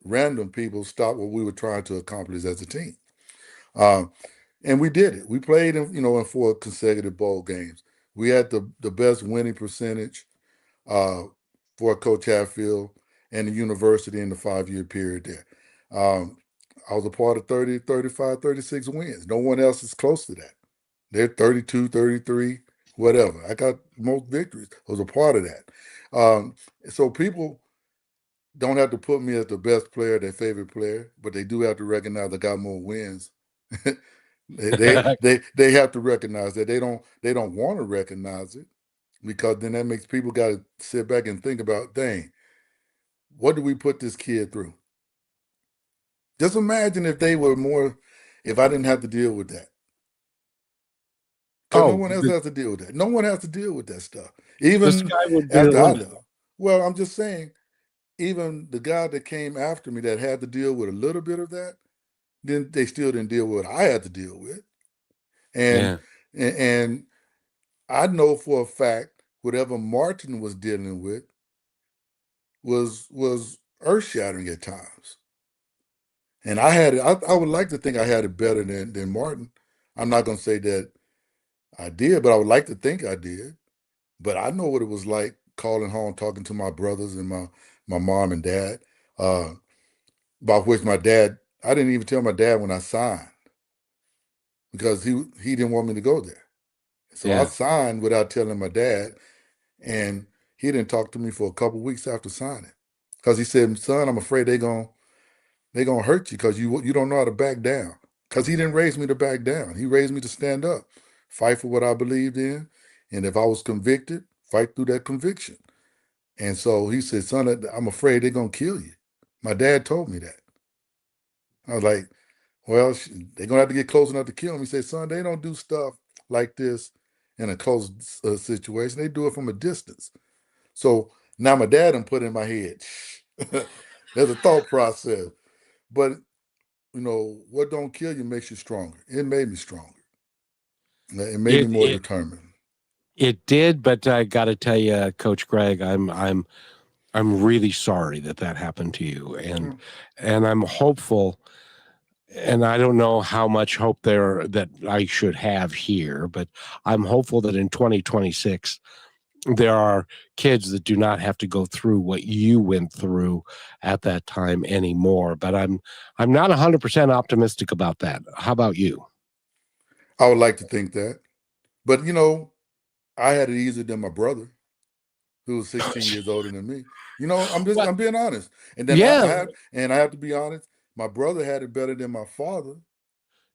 random people stop what we were trying to accomplish as a team. Um, and we did it. We played in 4 consecutive bowl games. We had the best winning percentage uh, for Coach Hatfield and the university in the 5-year period there. Um, I was a part of 30, 35, 36 wins. No one else is close to that. They're 32, 33, whatever. I got most victories. I was a part of that. So people don't have to put me as the best player, their favorite player, but they do have to recognize I got more wins. they have to recognize that they don't want to recognize it because then that makes people got to sit back and think about, dang, what do we put this kid through? Just imagine if they were more, if I didn't have to deal with that. Because no Oh, one else has to deal with that. No one has to deal with that stuff. the Even sky would be the after I limit. left. Well, I'm just saying, even the guy that came after me that had to deal with a little bit of that, then they still didn't deal with what I had to deal with. And Yeah. and I know for a fact whatever Martin was dealing with was earth shattering at times. And I had it, I would like to think I had it better than Martin. I'm not gonna say that I did, but I would like to think I did. But I know what it was like calling home, talking to my brothers and my mom and dad, uh, about which my dad I didn't even tell my dad when I signed because he didn't want me to go there. So I Yeah. signed without telling my dad, and he didn't talk to me for a couple of weeks after signing because he said, "Son, I'm afraid they're gonna hurt you because you don't know how to back down." Because he didn't raise me to back down. He raised me to stand up, fight for what I believed in, and if I was convicted, fight through that conviction. And so he said, "Son, I'm afraid they're gonna kill you." My dad told me that. I was like, "Well, they're gonna have to get close enough to kill him." He said, "Son, they don't do stuff like this in a close situation. They do it from a distance." So now my dad done put in my head, there's a thought process. But what don't kill you makes you stronger. It made me stronger. It made me It more it determined. it did, but I got to tell you, Coach Greg, I'm really sorry that that happened to you, Mm. and I'm hopeful, and I don't know how much hope there that I should have here, but I'm hopeful that in 2026 there are kids that do not have to go through what you went through at that time anymore. But I'm not 100% optimistic about that. How about you? I would like to think that. But I had it easier than my brother, who was 16 years older than me. Well, I'm being honest. And then I, yeah, I have and I have to be honest, my brother had it better than my father.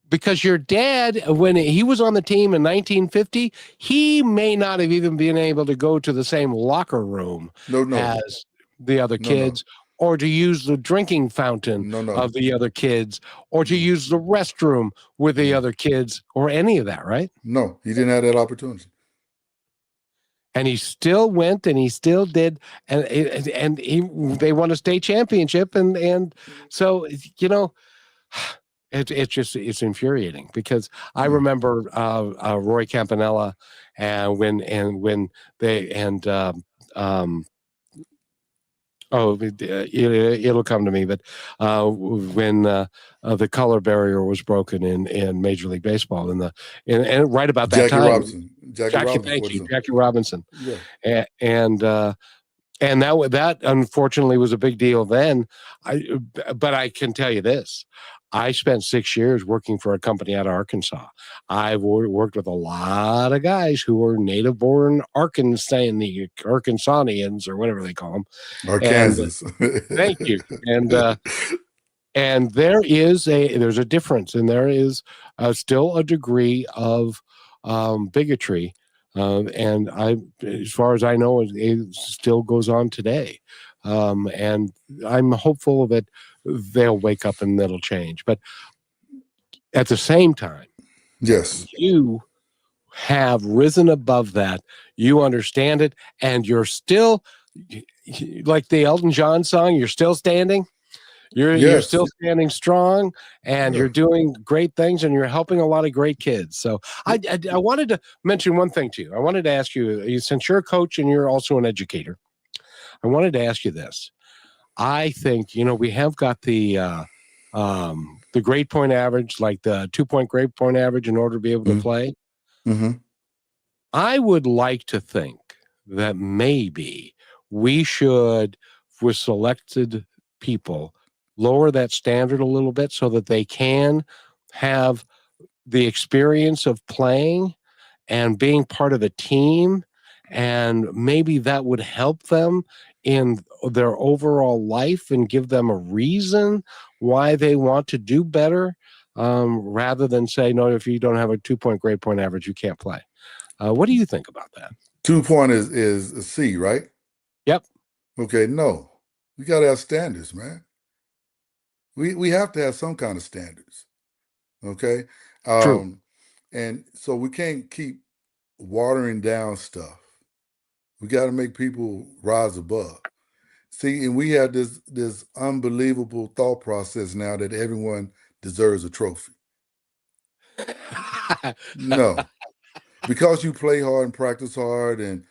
because your dad, when he was on the team in 1950, he may not have even been able to go to the same locker room No, no, as the other no, no, kids, or to use the drinking fountain no, no, of the other kids, or to no, use the restroom with the no. other kids, or any of that, right? No, he didn't have that opportunity. And he still went and he still did, and they won a state championship, and so it's infuriating because I Yeah. remember Roy Campanella, and when they and oh, it'll come to me, but when the color barrier was broken in Major League Baseball, and right about that Jackie time, Robinson. Jackie Robinson Thank for you, the Jackie Robinson, yeah. and that unfortunately was a big deal then. I but I can tell you this. I spent 6 years working for a company out of Arkansas. I worked with a lot of guys who were native born Arkansanians or whatever they call them. And Arkansas. thank you. And there's a difference, and there is still a degree of bigotry, and as far as I know, it still goes on today. And I'm hopeful that they'll wake up and that'll change. But at the same time, Yes. you have risen above that. You understand it, and you're still like the Elton John song. You're still standing. You're Yes. still standing strong, and Yeah. you're doing great things, and you're helping a lot of great kids. So I wanted to mention one thing to you. I wanted to ask you, since you're a coach and you're also an educator, I wanted to ask you this. I think we have got the grade point average, like the 2 point grade point average, in order to be able to Mm-hmm. play. Mm-hmm. I would like to think that maybe we should, with selected people, lower that standard a little bit so that they can have the experience of playing and being part of a team. And maybe that would help them in their overall life and give them a reason why they want to do better, rather than say, no, if you don't have a 2 point grade point average, you can't play. What do you think about that? 2 point is a C, right? Yep, Okay, no. We gotta have standards, man. We have to have some kind of standards. Okay. true. Um, and so we can't keep watering down stuff. We got to make people rise above. See, and we have this unbelievable thought process now that everyone deserves a trophy. No, because you play hard and practice hard, and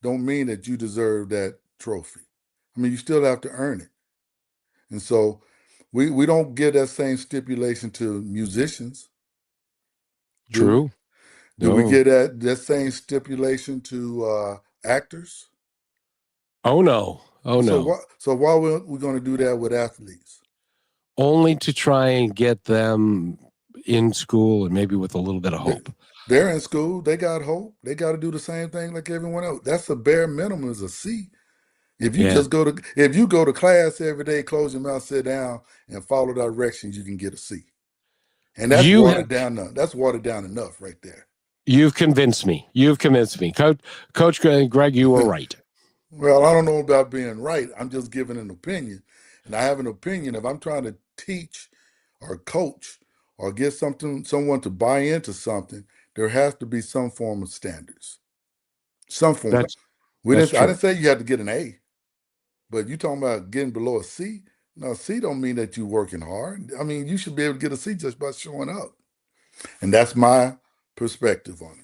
don't mean that you deserve that trophy. I mean, you still have to earn it. And so, we don't give that same stipulation to musicians, do we? True. Do we No. give that same stipulation to actors? Oh no. Oh So no. why we're we going to do that with athletes? only to try and get them in school and maybe with a little bit of hope. They're in school. They got hope. They got to do the same thing like everyone else. That's the bare minimum is a C. If you Yeah. just go to class every day, close your mouth, sit down, and follow directions, you can get a C. And that's You have watered down. That's watered down enough right there. you've convinced me. You've convinced me. Coach Greg, you were right. Well, I don't know about being right. I'm just giving an opinion. And I have an opinion. If I'm trying to teach or coach or get someone to buy into something, there has to be some form of standards. Some form. That's We that's didn't I true. didn't say you had to get an A, but you talking about getting below a C. No, C don't mean that you're working hard. I mean, you should be able to get a C just by showing up. And that's my perspective on it.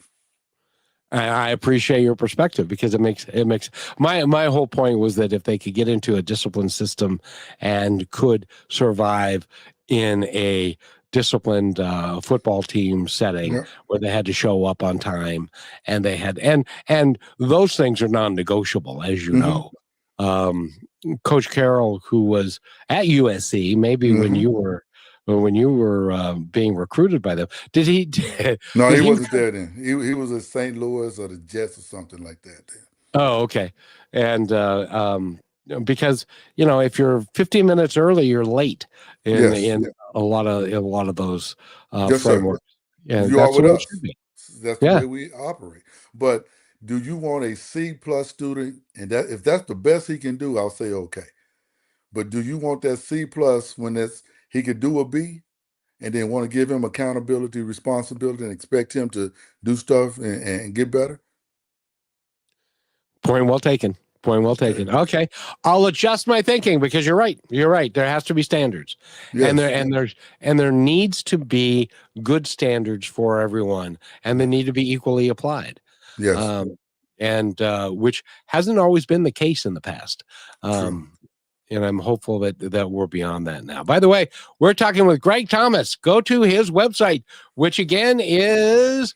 I appreciate your perspective because it makes my whole point was that if they could get into a disciplined system and could survive in a disciplined football team setting Yeah. where they had to show up on time and they had and those things are non-negotiable, as you Mm-hmm. know. Um, Coach Carroll, who was at USC, maybe Mm-hmm. when you were being recruited by them, did he No, did he he wasn't there then. He was at St. Louis or the Jets or something like that then. Oh, okay. And because if you're 15 minutes early, you're late in Yes. in a lot of those Yes, sir. frameworks, and You are that's the with way it should us. be. That's the Yeah. way we operate. But do you want a C plus student? And that if that's the best he can do, I'll say okay. But do you want that C plus when that's he could do a B and then want to give him accountability, responsibility, and expect him to do stuff and get better? Point well taken. Point well Okay. taken. Okay, I'll adjust my thinking because you're right. You're right. There has to be standards, and there Yes. and there's and there needs to be good standards for everyone, and they Yeah. need to be equally applied. Yes. Um, and which hasn't always been the case in the past. True. Um, and I'm hopeful that we're beyond that now. By the way, we're talking with Greg Thomas. Go to his website, which again is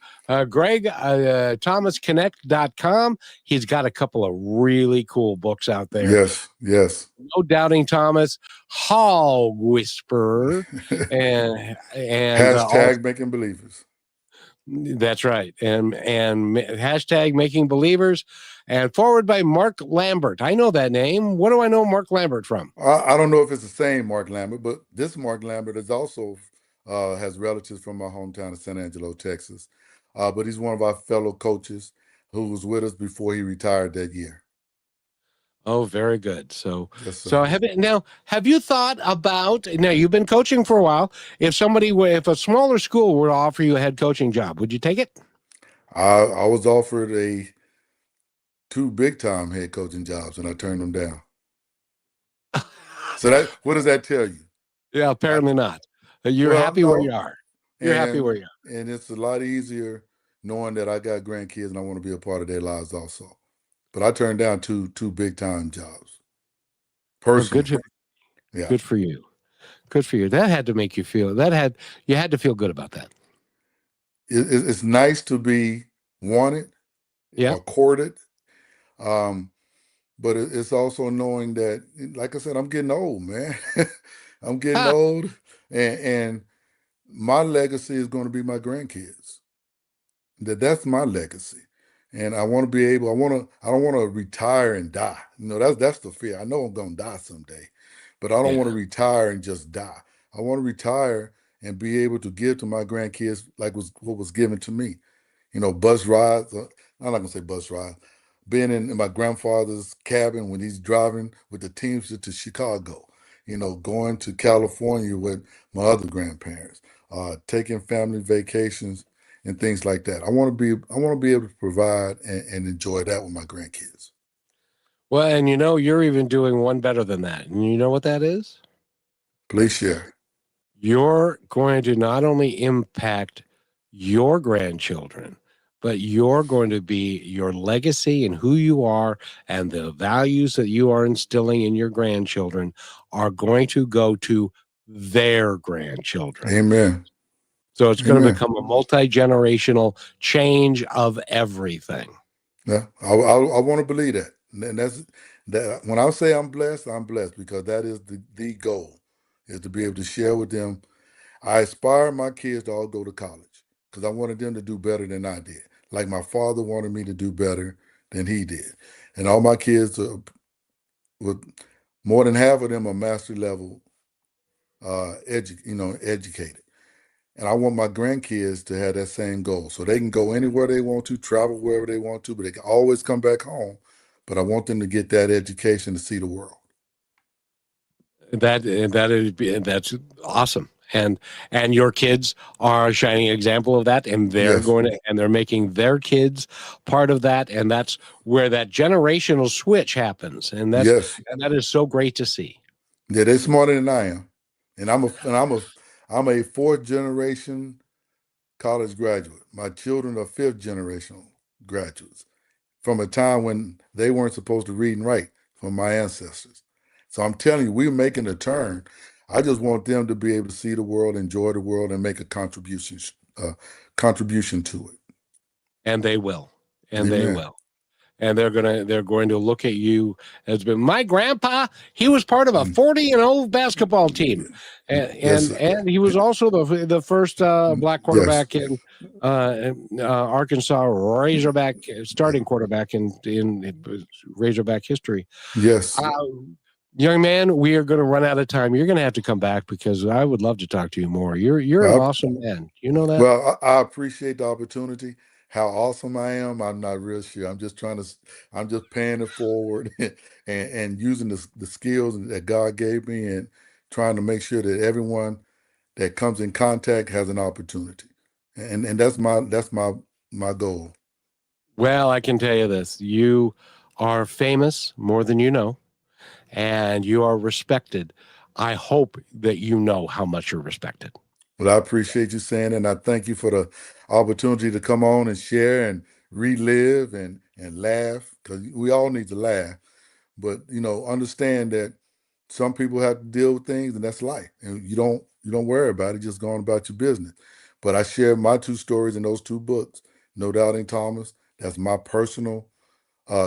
Greg ThomasConnect.com. He's got a couple of really cool books out there. Yes. Yes. No Doubting Thomas, Hall Whisperer, and also Hashtag making believers. that's right. And hashtag Making Believers and forward by Mark Lambert. I know that name. What do I know Mark Lambert from? I don't know if it's the same Mark Lambert, but this Mark Lambert is also has relatives from my hometown of San Angelo, Texas. But he's one of our fellow coaches who was with us before he retired that year. Oh, very good. So, Yes, so sir. have you thought about now? You've been coaching for a while. If a smaller school were to offer you a head coaching job, would you take it? I was offered two big time head coaching jobs and I turned them down. So that what does that tell you? Yeah, I, apparently not. You're well, happy where no, you are. You're happy and where you are. and it's a lot easier knowing that I got grandkids and I want to be a part of their lives also. But I turned down two big time jobs Well, personally. Yeah. good for you. Good for you. That had to make you feel you had to feel good about that. It's nice to be wanted Yeah. or courted, um, but it's also knowing that, like I said, I'm getting old, man. I'm getting Ha. old, and my legacy is going to be my grandkids. That's my legacy, and I want to be able. I don't want to retire and die. That's the fear. I know I'm going to die someday, but I don't Yeah. want to retire and just die. I want to retire and be able to give to my grandkids like what was given to me. Bus rides. I'm not gonna say bus rides. Being in my grandfather's cabin when he's driving with the Teamster to Chicago. Going to California with my other grandparents. Taking family vacations and things like that. I want to be able to provide and enjoy that with my grandkids. Well, and you're even doing one better than that. And you know what that is? Please share. You're going to not only impact your grandchildren, but you're going to be your legacy and who you are and the values that you are instilling in your grandchildren are going to go to their grandchildren. Amen. So it's going to Amen. become a multi-generational change of everything. Yeah, I want to believe that, and that's that. When I say I'm blessed because that is the goal is to be able to share with them. I aspire my kids to all go to college because I wanted them to do better than I did. Like my father wanted me to do better than he did. And all my kids are, with more than half of them are master level educated. And I want my grandkids to have that same goal. So they can go anywhere they want to, travel wherever they want to, but they can always come back home. But I want them to get that education to see the world. That's awesome. And your kids are a shining example of that, and Yes, they're making their kids part of that, and that's where that generational switch happens, yes. and that is so great to see. Yeah, they're smarter than I am. And I'm a fourth generation college graduate. My children are fifth generation graduates from a time when they weren't supposed to read and write from my ancestors. So I'm telling you, we're making a turn. I just want them to be able to see the world, enjoy the world, and make a uh, contribution to it. And they will, and they Amen. will. And they're going to look at you as been my grandpa. He was part of a Mm. 40-0 basketball team, Yes, and he was also the first black yes, quarterback in Arkansas Razorback starting quarterback in Razorback history. yes. Uh, Young man, we are going to run out of time. You're going to have to come back because I would love to talk to you more. You're an I, awesome man. You know that? well, I appreciate the opportunity. How awesome I am, I'm not real sure. I'm just paying it forward and using the skills that God gave me and trying to make sure that everyone that comes in contact has an opportunity. And that's my goal. Well, I can tell you this: you are famous more than you know, and you are respected. I hope that you know how much you're respected. Well, I appreciate you saying it, and I thank you for the opportunity to come on and share and relive and laugh because we all need to laugh. But understand that some people have to deal with things, and that's life. And you don't worry about it, just going about your business. But I share my two stories in those two books, No Doubting Thomas. That's my personal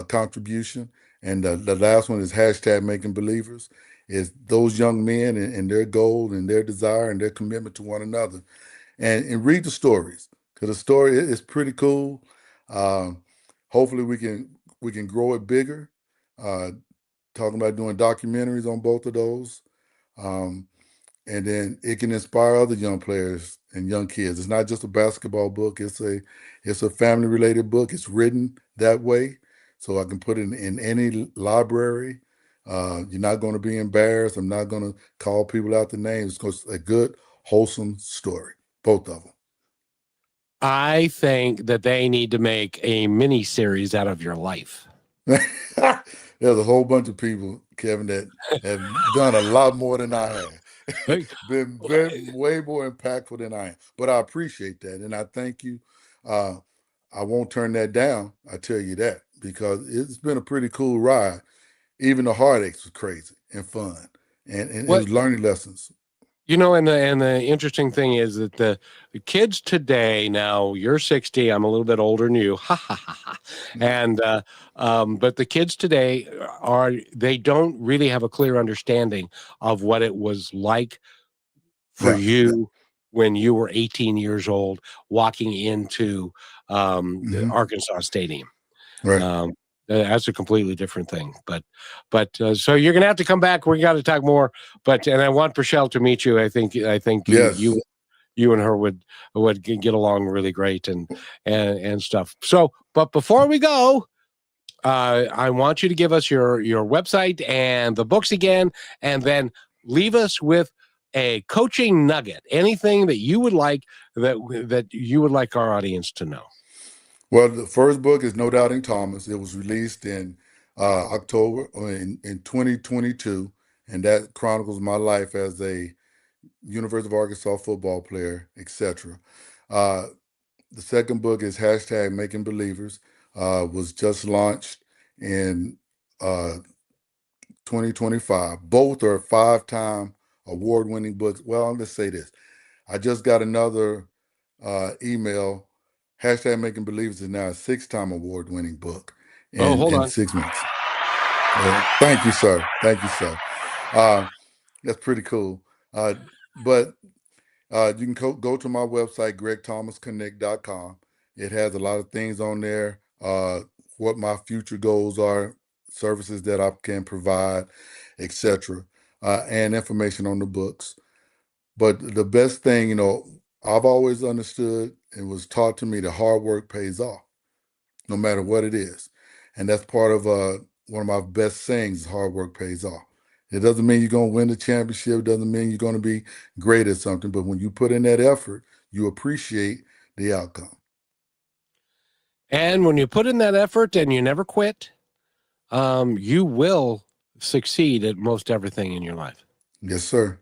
contribution. And the last one is hashtag Making Believers. Is those young men and their goal and their desire and their commitment to one another, and read the stories because the story is pretty cool. Um, Hopefully we can grow it bigger. Uh, Talking about doing documentaries on both of those. Um, and then it can inspire other young players and young kids. It's not just a basketball book. It's a family related book. It's written that way, so I can put it in any library. You're not going to be embarrassed. I'm not going to call people out the names. It's a good, wholesome story. Both of them. I think that they need to make a mini series out of your life. There's a whole bunch of people, Kevin, that have done a lot more than I have. Hey, Been way more impactful than I am. But I appreciate that, and I thank you. Uh, I won't turn that down. I tell you that because it's been a pretty cool ride. Even the heartaches was crazy and fun, and it What was learning lessons. and the interesting thing is that the kids today, now you're 60, I'm a little bit older than you, ha ha ha ha, and but the kids today they don't really have a clear understanding of what it was like for Yeah. you when you were 18 years old walking into the Hmm. Arkansas Stadium. Right. Um, that's a completely different thing. But so you're gonna have to come back. We got to talk more. And I want Rochelle to meet you. I think you Yes. you you and her would get along really great and stuff. So, but before we go, I want you to give us your website and the books again, and then leave us with a coaching nugget. Anything that you would like that you would like our audience to know. Well, the first book is No Doubting Thomas. It was released in October in 2022, and that chronicles my life as a University of Arkansas football player, etc. Uh, the second book is hashtag Making Believers. Was just launched in uh, 2025. Both are five-time award-winning books. Well, let's say this. I just got another email. Hashtag Making Believers is now a six-time award-winning book Oh, in hold in on. 6 months. Thank you, sir. Thank you, sir. Uh, that's pretty cool. Uh, but you can go to my website, gregthomasconnect.com. It has a lot of things on there, what my future goals are, services that I can provide, etc., and information on the books. But the best thing, I've always understood and was taught to me that hard work pays off, no matter what it is. And that's part of one of my best sayings: hard work pays off. It doesn't mean you're going to win the championship. It doesn't mean you're going to be great at something. But when you put in that effort, you appreciate the outcome. And when you put in that effort and you never quit, you will succeed at most everything in your life. Yes, sir.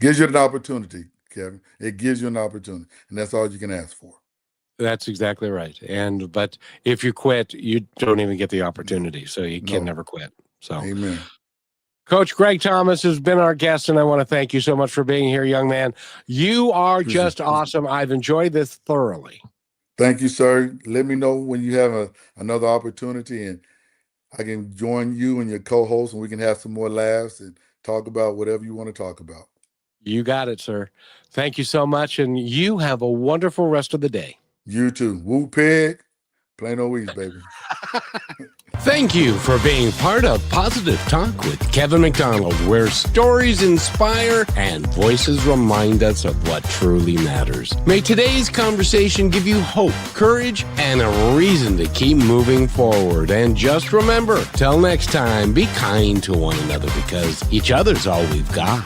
Gives you an opportunity, Kevin. It gives you an opportunity. And that's all you can ask for. That's exactly right. But if you quit, you don't even get the opportunity. So you can never quit. So, amen. Coach Greg Thomas has been our guest, and I want to thank you so much for being here, young man. You are just awesome. I've enjoyed this thoroughly. Thank you, sir. Let me know when you have another opportunity, and I can join you and your co-host, and we can have some more laughs and talk about whatever you want to talk about. You got it, sir. Thank you so much, and you have a wonderful rest of the day. You too. Woo pig. Plain old East, baby. Thank you for being part of Positive Talk with Kevin McDonald, where stories inspire and voices remind us of what truly matters. May today's conversation give you hope, courage, and a reason to keep moving forward. And just remember, till next time, be kind to one another because each other's all we've got.